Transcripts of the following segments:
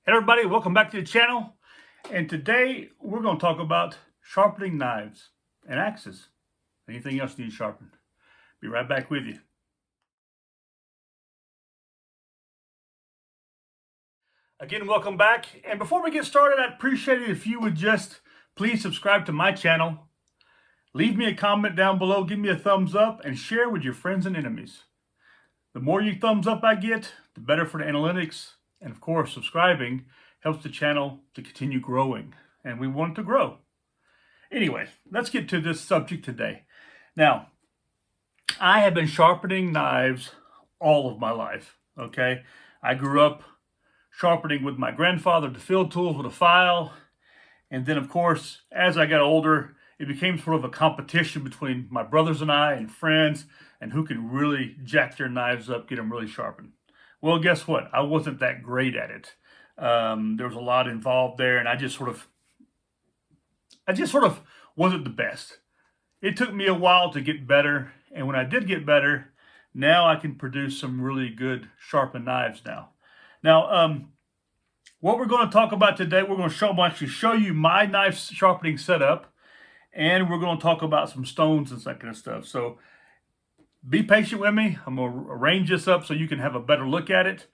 Hey everybody, welcome back to the channel. And today we're going to talk about sharpening knives and axes. Anything else needs sharpened. Be right back with you. Again, welcome back. And before we get started, I'd appreciate it if you would just please subscribe to my channel. Leave me a comment down below, give me a thumbs up, and share with your friends and enemies. The more you thumbs up I get, the better for the analytics. And of course, subscribing helps the channel to continue growing, and we want it to grow. Anyway, let's get to this subject today. Now, I have been sharpening knives all of my life, okay? I grew up sharpening with my grandfather, the field tools with a file, and then of course, as I got older, it became sort of a competition between my brothers and I and friends, and who could really jack their knives up, get them really sharpened. Well, guess what? I wasn't that great at it. There was a lot involved there, and I just sort of wasn't the best. It took me a while to get better, and when I did get better, now I can produce some really good sharpened knives now. Now, what we're going to talk about today, we'll actually show you my knife sharpening setup, and we're going to talk about some stones and that kind of stuff. So be patient with me. I'm going to arrange this up so you can have a better look at it,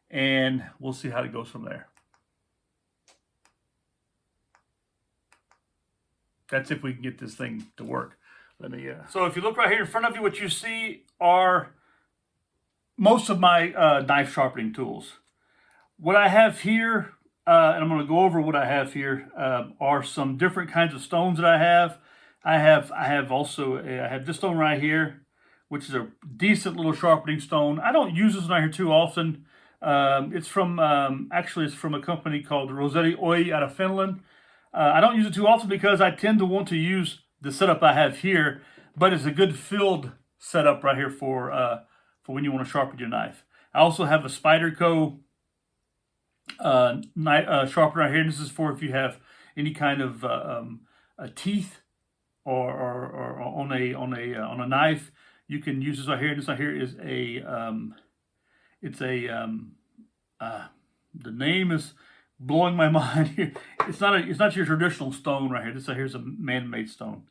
and we'll see how it goes from there. That's if we can get this thing to work. Let me. So if you look right here in front of you, what you see are most of my knife sharpening tools. What I have here, and I'm going to go over what I have here, are some different kinds of stones that I have. I have this stone right here, which is a decent little sharpening stone. I don't use this one right here too often. It's from a company called Rossetti Oy out of Finland. I don't use it too often because I tend to want to use the setup I have here, but it's a good filled setup right here for when you want to sharpen your knife. I also have a Spyderco sharpener right here. This is for if you have any kind of a teeth or on a knife. You can use this right here. This right here is the name is blowing my mind here. It's not your traditional stone right here. This right here is a man-made stone.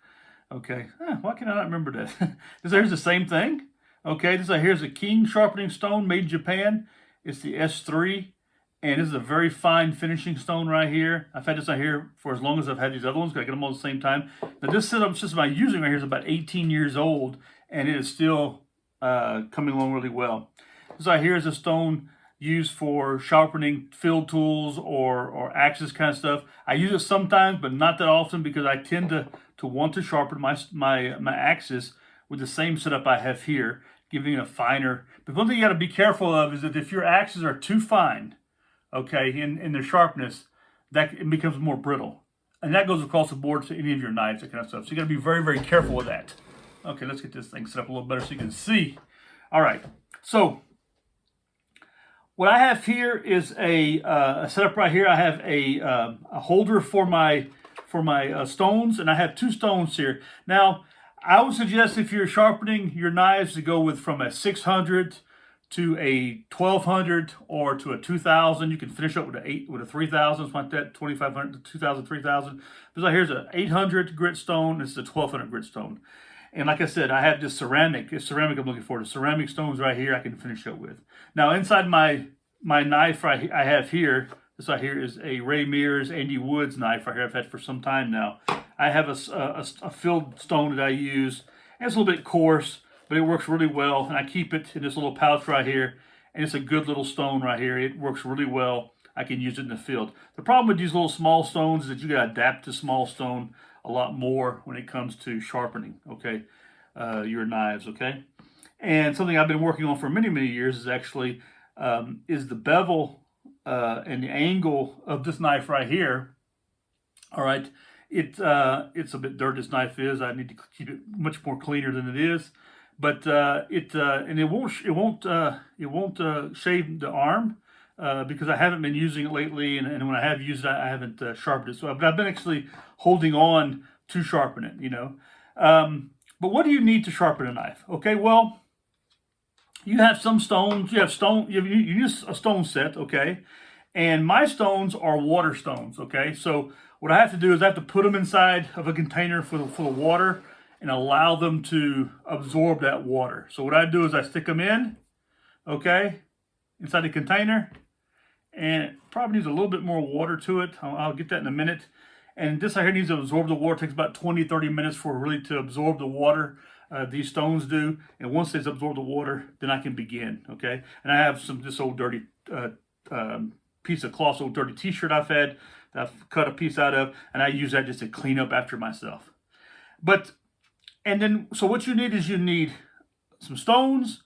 Okay, why can I not remember this? This right here is the same thing. Okay, this right here is a King sharpening stone made in Japan. It's the S3, and this is a very fine finishing stone right here. I've had this right here for as long as I've had these other ones, because I get them all at the same time. Now this setup system I'm using right here is about 18 years old, and it is still coming along really well. This right here is a stone used for sharpening field tools or axes kind of stuff. I use it sometimes, but not that often, because I tend to want to sharpen my axes with the same setup I have here, giving it a finer. But one thing you got to be careful of is that if your axes are too fine, okay, in their sharpness, that it becomes more brittle. And that goes across the board to any of your knives, that kind of stuff. So you got to be very, very careful with that. Okay, let's get this thing set up a little better so you can see. All right, so what I have here is a setup right here. I have a holder for my stones, and I have two stones here. Now, I would suggest if you're sharpening your knives to go with from a 600 to a 1200 or to a 2000. You can finish up with a 3000, something like that, 2500 to 2000, 3000. This right here is an 800 grit stone. This is a 1200 grit stone. And like I said, I have this ceramic. It's ceramic I'm looking for. The ceramic stones right here I can finish up with. Now inside my knife I have here, this right here is a Ray Mears Andy Woods knife right here I've had for some time now. I have a filled stone that I use, and it's a little bit coarse, but it works really well. And I keep it in this little pouch right here, and it's a good little stone right here. It works really well. I can use it in the field. The problem with these little small stones is that you got to adapt to small stone a lot more when it comes to sharpening, okay, your knives, okay? And something I've been working on for many, many years is actually is the bevel and the angle of this knife right here. All right, it's a bit dirty, this knife is. I need to keep it much more cleaner than it is, but it won't shave the arm. Because I haven't been using it lately, and when I have used it, I haven't sharpened it. So, but I've been actually holding on to sharpen it, you know. But what do you need to sharpen a knife? Okay, well, you have some stones. You use a stone set, okay, And my stones are water stones, okay? So what I have to do is I have to put them inside of a container full of water and allow them to absorb that water. So what I do is I stick them in, okay, inside the container, and it probably needs a little bit more water to it. I'll get that in a minute. And this right here needs to absorb the water. It takes about 20-30 minutes for it really to absorb the water. These stones do. And once it's absorbed the water, then I can begin, okay? And I have this old dirty piece of cloth, old dirty t-shirt I've had that I've cut a piece out of, and I use that just to clean up after myself. So what you need is you need some stones.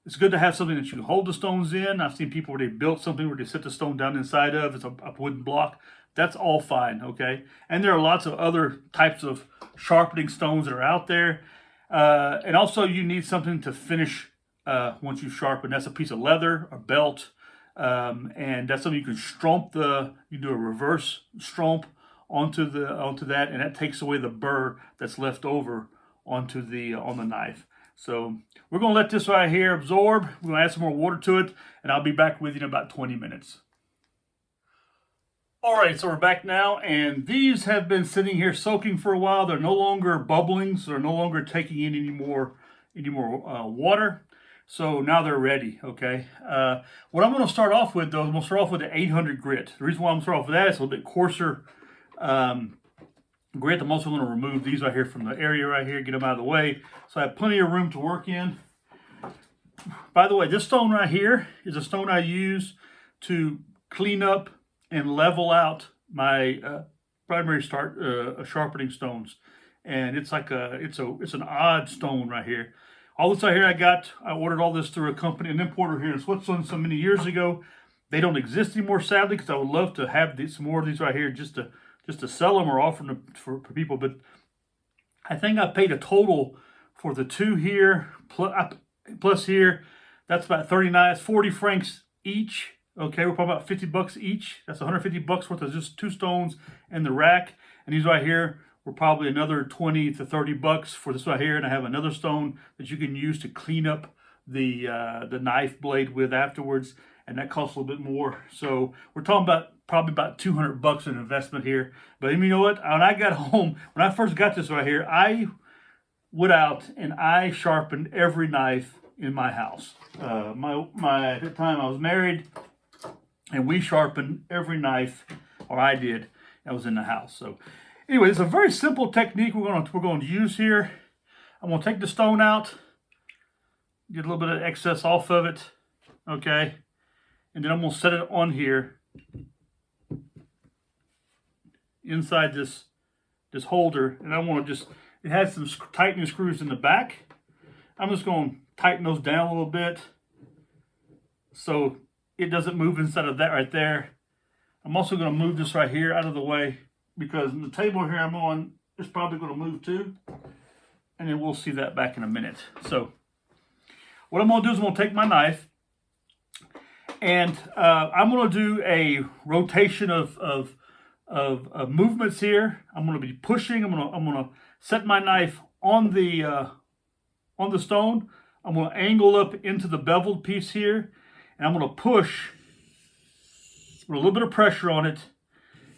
It's good to have something that you can hold the stones in. I've seen people where they built something where they sit the stone down inside of. It's a wooden block. That's all fine, okay? And there are lots of other types of sharpening stones that are out there. And also you need something to finish once you sharpen. That's a piece of leather, a belt, and that's something you can stromp you do a reverse stromp onto that, and that takes away the burr that's left over on the knife. So we're going to let this right here absorb. We're going to add some more water to it, and I'll be back with you in about 20 minutes. All right, so we're back now, and these have been sitting here soaking for a while. They're no longer bubbling, so they're no longer taking in any more water. So now they're ready, okay? What I'm going to start off with, though, I'm going to start off with the 800 grit. The reason why I'm going to start off with that is a little bit coarser grit. I'm also going to remove these right here from the area right here, get them out of the way. So I have plenty of room to work in. By the way, this stone right here is a stone I use to clean up and level out my primary sharpening stones. And it's like it's an odd stone right here. All this right here I ordered all this through an importer here in Switzerland so many years ago. They don't exist anymore, sadly, because I would love to have some more of these right here just to sell them or offer them for people. But I think I paid a total for the two here plus here. That's about 40 francs each. Okay, we're probably about $50 each. That's $150 worth of just two stones and the rack. And these right here were probably another $20 to $30 for this right here. And I have another stone that you can use to clean up the knife blade with afterwards, and that costs a little bit more. So we're talking about probably about $200 in investment here. But you know what? When I got home, when I first got this right here, I went out and I sharpened every knife in my house. At the time I was married, and we sharpened every knife, or I did, that was in the house. So anyway, it's a very simple technique we're going to use here. I'm going to take the stone out, get a little bit of excess off of it, okay? And then I'm going to set it on here inside this holder, and I want to it has some tightening screws in the back. I'm just going to tighten those down a little bit so it doesn't move inside of that right there. I'm also going to move this right here out of the way because the table here I'm on is probably going to move too. And then we'll see that back in a minute. So what I'm going to do is I'm going to take my knife and I'm going to do a rotation of movements here. I'm going to be pushing. I'm going to set my knife on the stone. I'm going to angle up into the beveled piece here. And I'm going to push with a little bit of pressure on it.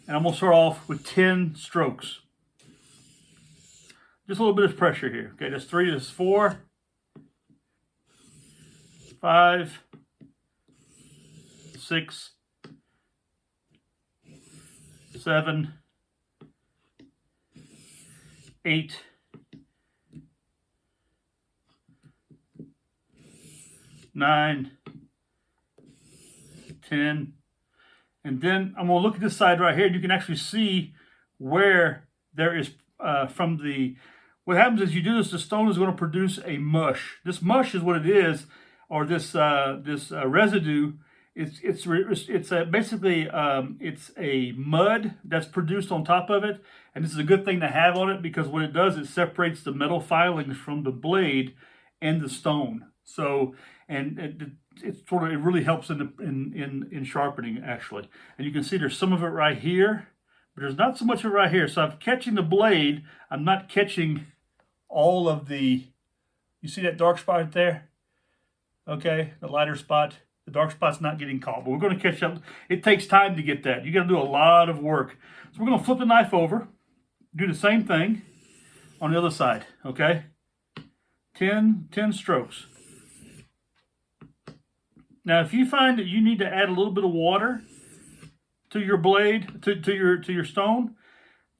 And I'm going to start off with 10 strokes. Just a little bit of pressure here. Okay, that's 3, that's 4, 5, 6, 7, 8, 9, 10, and then I'm going to look at this side right here. You can actually see where there is what happens is you do this, the stone is going to produce a mush. This mush is what it is, or this residue. It's basically a mud that's produced on top of it, and this is a good thing to have on it because what it does, it separates the metal filings from the blade and the stone. So, and it really helps in sharpening actually. And you can see there's some of it right here, but there's not so much of it right here. So I'm catching the blade. I'm not catching all of the. You see that dark spot right there? Okay, the lighter spot. The dark spot's not getting caught, but we're going to catch up. It takes time to get that. You got to do a lot of work. So we're going to flip the knife over, do the same thing on the other side, okay? 10 strokes. Now, if you find that you need to add a little bit of water to your blade, to your stone,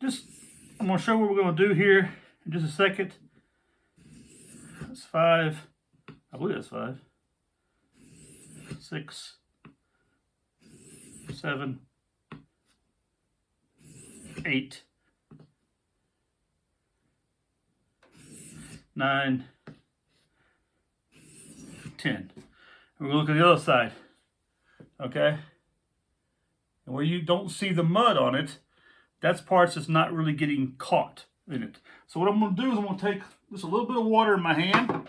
I'm going to show what we're going to do here in just a second. That's 5. I believe that's 5. 6, 7, 8, 9, 10. We're going to look at the other side, okay? And where you don't see the mud on it, that's parts that's not really getting caught in it. So what I'm going to do is I'm going to take just a little bit of water in my hand,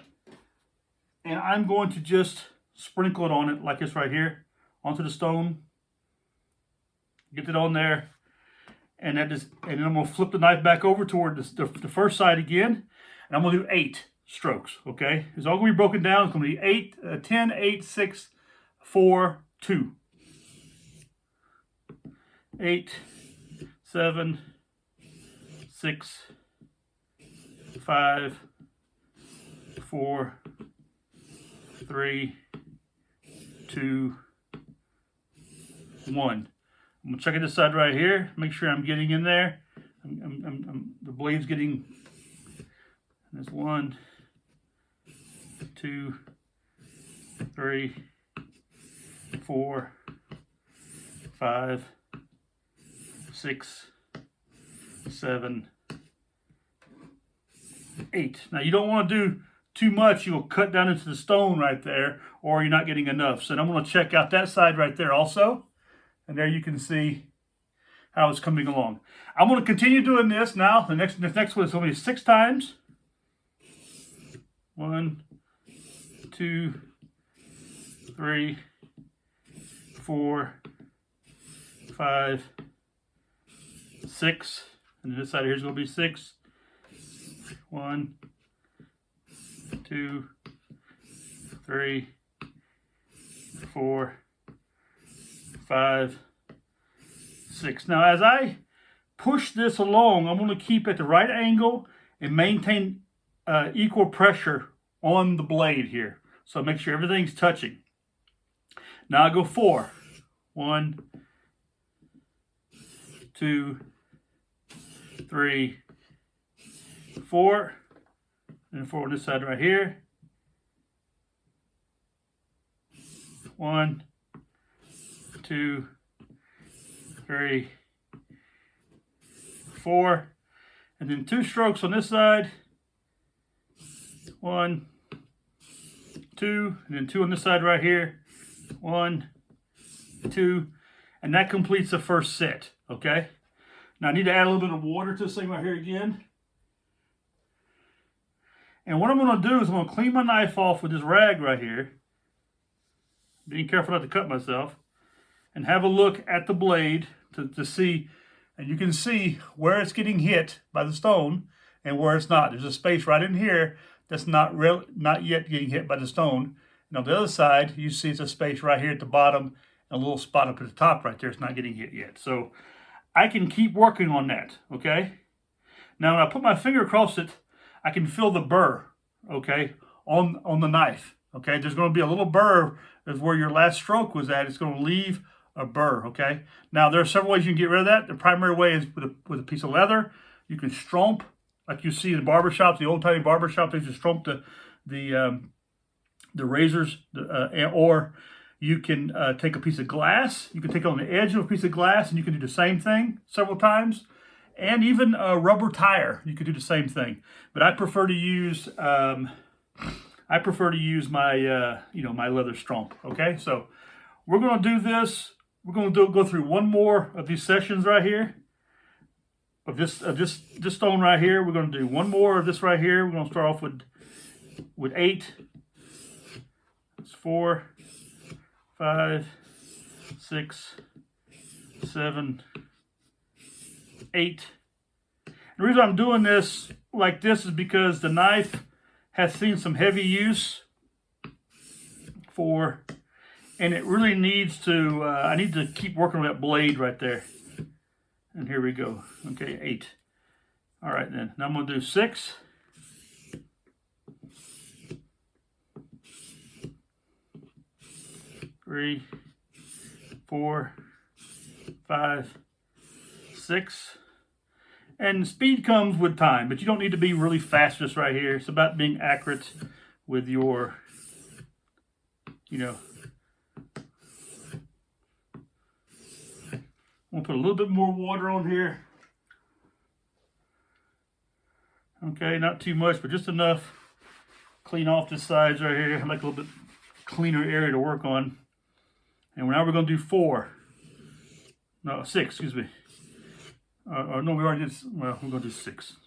and I'm going to just sprinkle it on it like this right here, onto the stone. Get it on there, and then I'm going to flip the knife back over toward the first side again, and I'm going to do 8 strokes, okay? It's all going to be broken down. It's going to be 10, 8, 6, 4, 2. 8, 7, 6, 5, 4, 3, 2, 1. I'm going to check this side right here. Make sure I'm getting in there. The blade's getting. There's 1, 2, 3, 4, 5, 6, 7, 8. Now you don't want to do too much. You'll cut down into the stone right there, or you're not getting enough. So I'm going to check out that side right there also. And there you can see how it's coming along. I'm going to continue doing this now. The next one is going to be 6 times. 1, 2, 3, 4, 5, 6. And this side here is going to be 6. 1, 2, 3, 4, 5, 6. Now, as I push this along, I'm going to keep at the right angle and maintain equal pressure on the blade here. So make sure everything's touching. Now I go 4. 1, 2, 3, 4. And 4 on this side right here. 1, 2, 3, 4. And then 2 strokes on this side. 1, 2, and then 2 on this side right here. 1, 2, and that completes the first set, okay? Now I need to add a little bit of water to this thing right here again. And what I'm going to do is I'm going to clean my knife off with this rag right here. Being careful not to cut myself. And have a look at the blade to see, and you can see where it's getting hit by the stone and where it's not. There's a space right in here that's not yet getting hit by the stone. And on the other side, you see it's a space right here at the bottom and a little spot up at the top right there. It's not getting hit yet. So I can keep working on that, okay? Now when I put my finger across it, I can feel the burr, okay, on the knife, okay? There's going to be a little burr is where your last stroke was at. It's going to leave a burr, okay? Now, there are several ways you can get rid of that. The primary way is with a piece of leather. You can stromp, like you see in barbershops, the old-timey barbershop, they just stromp the razors, or you can take a piece of glass. You can take it on the edge of a piece of glass, and you can do the same thing several times. And even a rubber tire, you could do the same thing. But I prefer to use my my leather stromp. Okay, so we're going to do this. We're going to go through one more of these sessions right here. Of this stone right here. We're going to do one more of this right here. We're going to start off with 8. It's 4, 5, 6, 7, 8. The reason I'm doing this like this is because the knife has seen some heavy use for And it really needs to, I need to keep working on that blade right there. And here we go. Okay, 8. All right then. Now I'm going to do 6. 3, 4, 5, 6. And speed comes with time, but you don't need to be really fast just right here. It's about being accurate with your, you know. I'm going to put a little bit more water on here. Okay, not too much, but just enough. Clean off the sides right here. I like a little bit cleaner area to work on. And now we're going to do 4. No, 6, excuse me. No, we already did, well, we're going to do 6.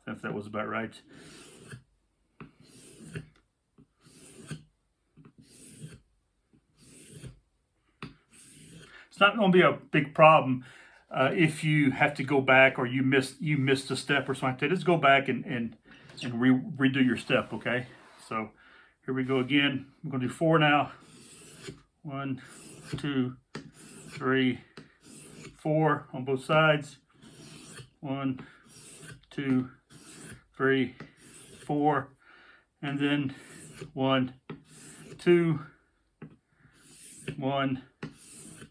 If that was about right. It's not going to be a big problem if you have to go back or you missed a step or something like that. Just go back and redo your step, okay? So here we go again. I'm going to do 4 now. 1, 2, 3, 4 on both sides. 1, 2, 3, 4, and then 1, 2, 1,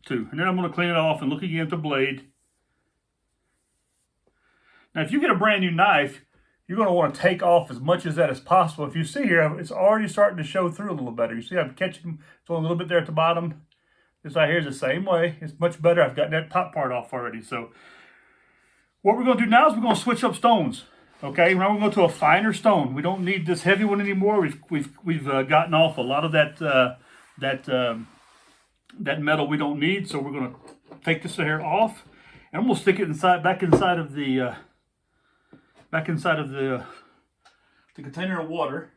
2. And then I'm going to clean it off and look again at the blade. Now, if you get a brand new knife, you're going to want to take off as much of that as possible. If you see here, it's already starting to show through a little better. You see I'm catching, it's only a little bit there at the bottom. This right here is the same way. It's much better. I've gotten that top part off already. So what we're going to do now is we're going to switch up stones. Okay, now we're going to go to a finer stone. We don't need this heavy one anymore. We've gotten off a lot of that metal we don't need. So we're going to take this hair off, and I'm going to stick it back inside of the container of water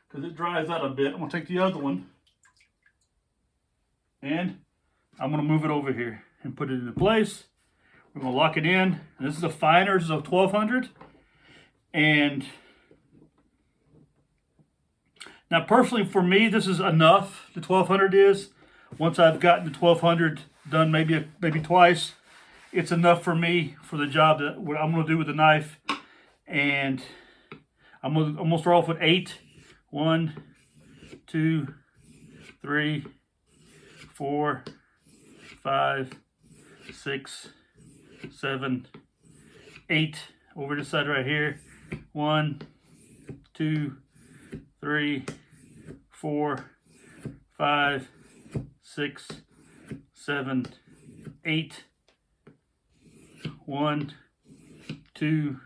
because it dries out a bit. I'm going to take the other one, and I'm going to move it over here and put it into place. We're going to lock it in. And this is a finer. This is a 1200. And now personally for me, this is enough. The 1200 is. Once I've gotten the 1200 done maybe twice, it's enough for me for the job that what I'm going to do with the knife. And I'm going to start off with 8. 1, 2, 3, 4, 5, 6, 7, 8. Over this side right here. 1, 2, 3, 4, 5, 6, 7, 8. 1, 2,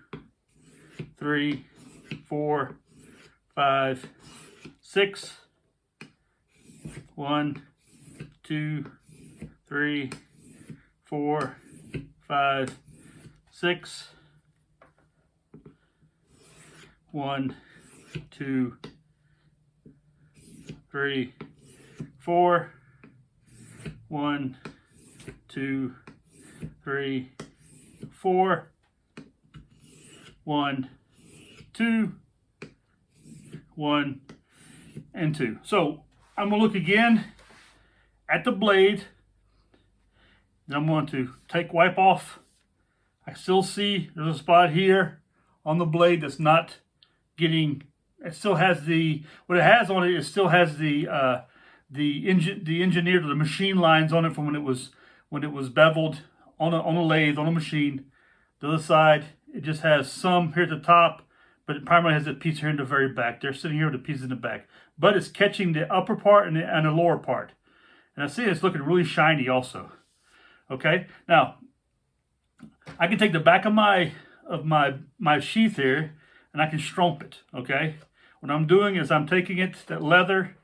3, 4, 5, 6. 1, 2, 3, 4, 5, 6. 1, 2, 3, 4. 1, 2, 3, 4. 1, 2, 1, and 2. So I'm going to look again at the blade. Then I'm going to wipe off. I still see there's a spot here on the blade that's not getting. It still has what it has on it. It still has the engineered or the machine lines on it from when it was beveled on a lathe on a machine. The other side, it just has some here at the top, but it primarily has a piece here in the very back. They're sitting here with a piece in the back, but it's catching the upper part and the lower part. And I see it's looking really shiny also. Okay, now I can take the back of my sheath here and I can stromp it. Okay, what I'm doing is I'm taking that leather.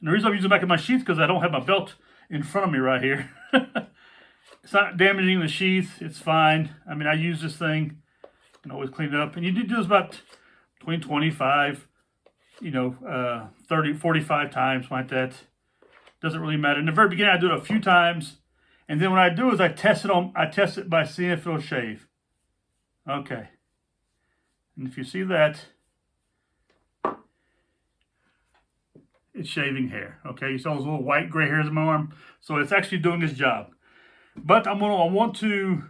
And the reason I'm using the back of my sheath because I don't have my belt in front of me right here. It's not damaging the sheath. It's fine. I mean, I use this thing. I can always clean it up. And you do this about between 25, 30, 45 times like that. Doesn't really matter. In the very beginning, I do it a few times. And then what I do is I test it by seeing if it'll shave. Okay. And if you see that, it's shaving hair. Okay, you saw those little white gray hairs in my arm, so it's actually doing its job. But I want to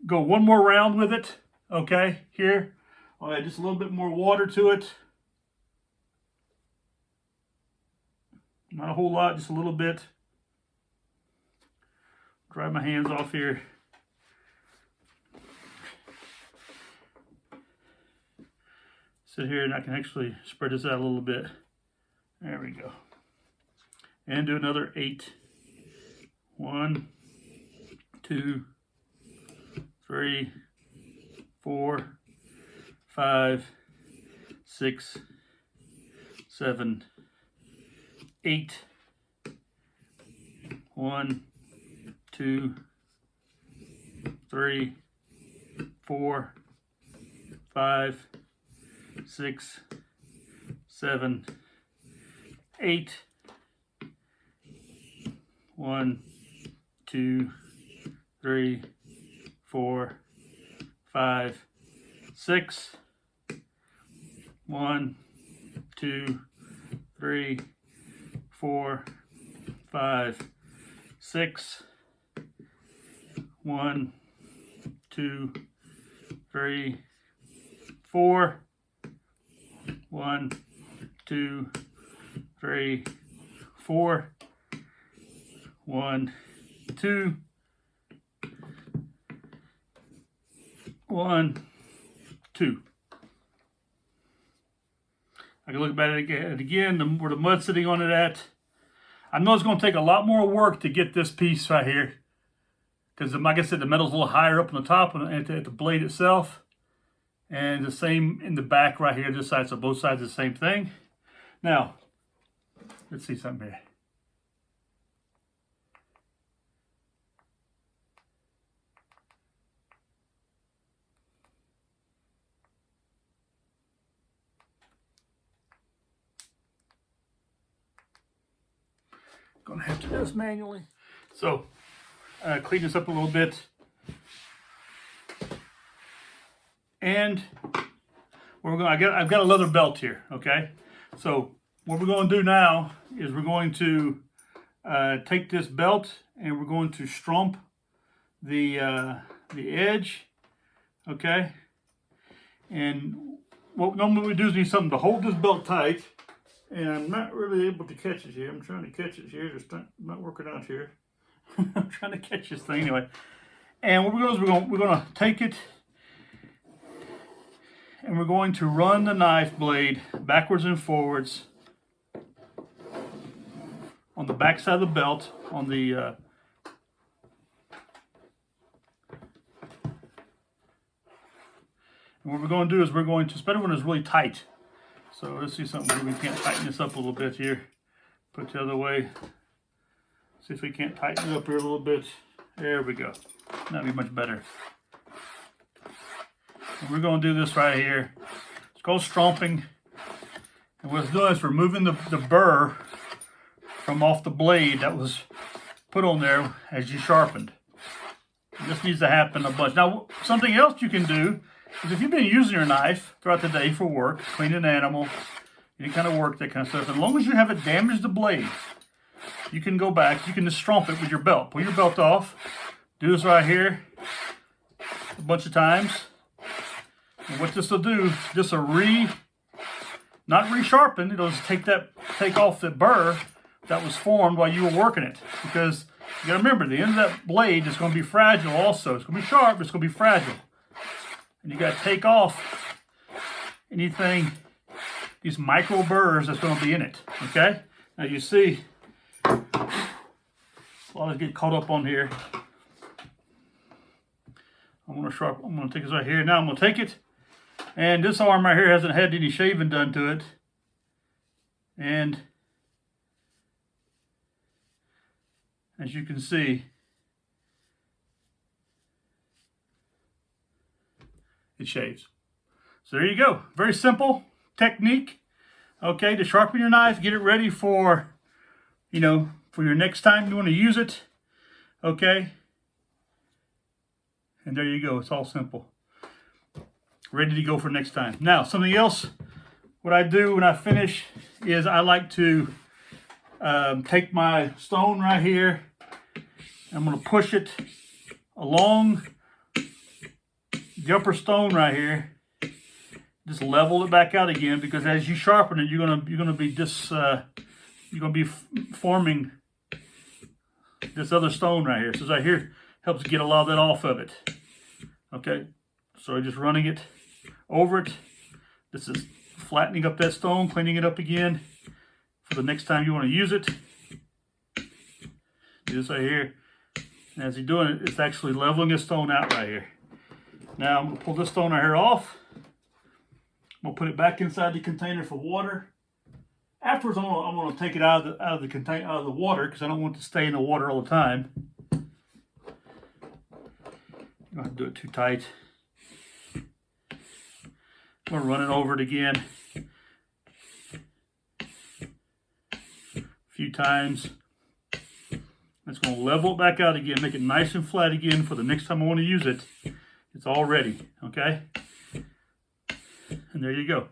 go one more round with it. Okay, here I'll add just a little bit more water to it. Not a whole lot, just a little bit. Dry my hands off here. Sit here and I can actually spread this out a little bit. There we go. And do another 8. 1, 2, 3, 4, 5, 6, 7, 8. 1, 2, 3, 4, 5, 6, 7, 8. 1, 2, 3, 4, 5, 6. 1, 2, 3, 4, 5, 6. 1, 2, 3, 4. 1, 2, 3, 4. 1, 2. 1, 2. I can look at it again, where the mud's sitting on it at. I know it's going to take a lot more work to get this piece right here, because like I said, the metal's a little higher up on the top and at the blade itself. And the same in the back right here, this side, so both sides the same thing. Now, let's see something here. Gonna have to do this manually. So, clean this up a little bit. And I've got a leather belt here, okay? So what we're going to do now is we're going to take this belt and we're going to stromp the edge, okay? And what normally we do is need something to hold this belt tight. And I'm not really able to catch it here. I'm trying to catch it here, just not working out here. I'm trying to catch this thing anyway. And what we're going to do is we're going to take it, and we're going to run the knife blade backwards and forwards on the back side of the belt, on the and what we're going to do is we're going to, especially when it's really tight. So let's see something where we can't tighten this up a little bit here. Put it the other way. See if we can't tighten it up here a little bit. There we go. That'd be much better. And we're going to do this right here. It's called stropping. And what it's doing is removing the burr from off the blade that was put on there as you sharpened. And this needs to happen a bunch. Now, something else you can do is if you've been using your knife throughout the day for work, cleaning an animal, any kind of work, that kind of stuff, as long as you haven't damaged the blade, you can go back, you can just stromp it with your belt. Pull your belt off, do this right here a bunch of times. And what this will do, this will not resharpen, it'll just take off the burr that was formed while you were working it. Because you gotta remember, the end of that blade is going to be fragile also. It's going to be sharp, but it's going to be fragile. And you got to take off anything, these micro burrs that's going to be in it. Okay? Now you see, a lot of get caught up on here. I'm going to take this right here. Now I'm going to take it, and this arm right here hasn't had any shaving done to it. And as you can see, it shaves. So there you go. Very simple technique, okay, to sharpen your knife, get it ready for, for your next time you want to use it, okay? And there you go. It's all simple. Ready to go for next time. Now, something else what I do when I finish is I like to take my stone right here. I'm going to push it along the upper stone right here. Just level it back out again, because as you sharpen it, you're gonna be forming this other stone right here. So right here helps get a lot of that off of it. Okay, so just running it over it. This is flattening up that stone, cleaning it up again for the next time you want to use it. Do this right here. And as you're doing it, it's actually leveling this stone out right here. Now I'm gonna pull this stone right here off. I'm gonna put it back inside the container for water. Afterwards, I'm gonna take it out of the water, because I don't want it to stay in the water all the time. You don't have to do it too tight. I'm gonna run it over it again a few times. It's gonna level it back out again, make it nice and flat again for the next time I want to use it. It's all ready, okay? And there you go.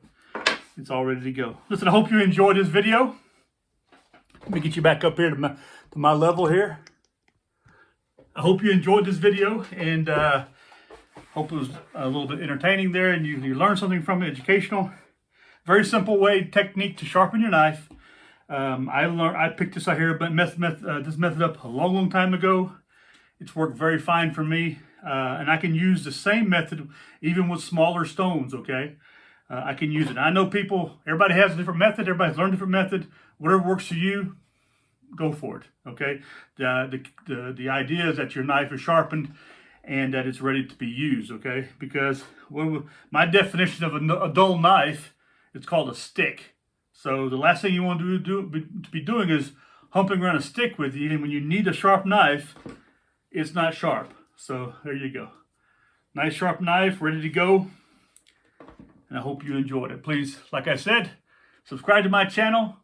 It's all ready to go. Listen, I hope you enjoyed this video. Let me get you back up here to my level here. I hope you enjoyed this video, and hope it was a little bit entertaining there, and you learned something from it, educational. Very simple technique to sharpen your knife. I picked this out here, but this method up a long time ago. It's worked very fine for me, and I can use the same method even with smaller stones. Okay. I can use it. I know everybody has a different method. Everybody's learned a different method. Whatever works for you, go for it. Okay. The idea is that your knife is sharpened and that it's ready to be used. Okay. Because my definition of a dull knife, it's called a stick. So the last thing you want to be doing is humping around a stick with you. And when you need a sharp knife, it's not sharp. So there you go. Nice sharp knife, ready to go. And I hope you enjoyed it. Please, like I said, subscribe to my channel.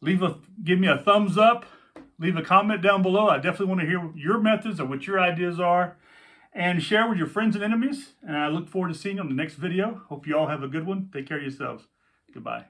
Give me a thumbs up. Leave a comment down below. I definitely want to hear your methods and what your ideas are. And share with your friends and enemies. And I look forward to seeing you on the next video. Hope you all have a good one. Take care of yourselves. Goodbye.